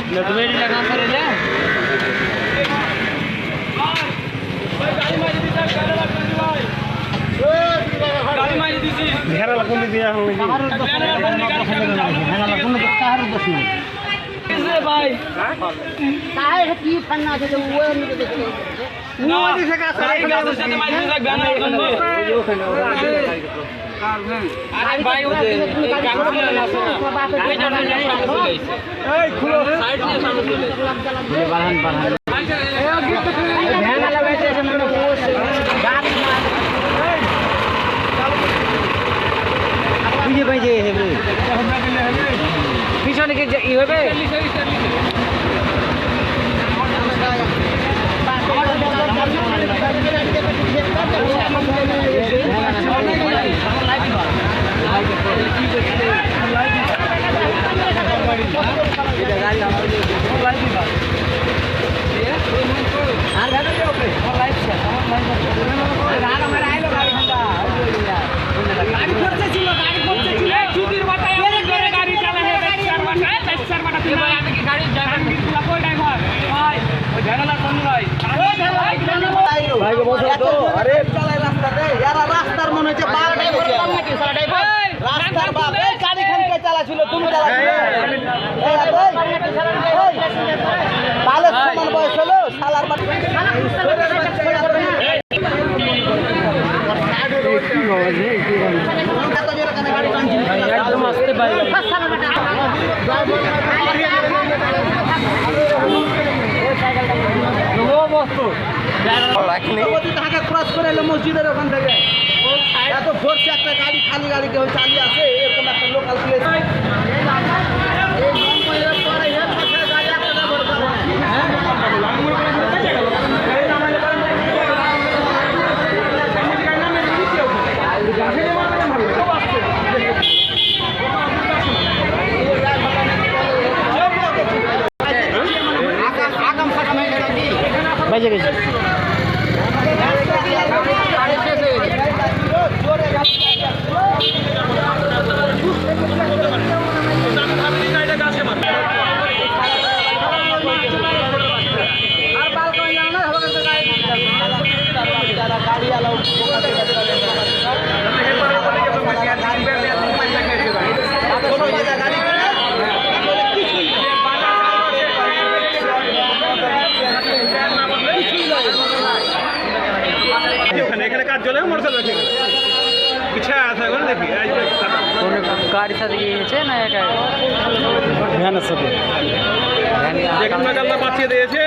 लटवेड़ी लगा कर ले गाड़ी मारी दी थी घेरा लगन दिया हम घेरा लगन तो कार बस नहीं किसे भाई काहे है की फन्ना से जो वो नहीं देखते वो से का सारे का से मारी से गाना लगन दे अरे भाई वो काम को ना सुना गाड़ी जाने ए खुलो साइड से सामने चले बढ़ान ध्यान लगा बैठे से मैंने गाड़ी मार भाई जे है पीछे के ई होबे अरे चलाय रास्ता रे यार रास्तार মনে হচ্ছে 12টাই হচ্ছে নাকি সারা ড্রাইভার রাস্তার বাপ এই গাড়ি খানকে চালাছিল তুমি চালাছিল বালে সমান বয়স হলো শালার বাপ একদম আসতে ভাই ক্রস করে এলো মসজিদের ওখান থেকে এত ভোরছে একটা গাড়ি খালি গাড়ি কেউ চালিয়ে আসে এরকম একটা লোকাল প্লেস বাজে গেছে गाड़ी आलो এখানে কাজ চলে মোটরসাইকেল পিছা আছে এখন দেখি গাড়ির সাথে গিয়েছে না একা ভ্যানের সাথে দেখুন বাঁচিয়ে দিয়েছে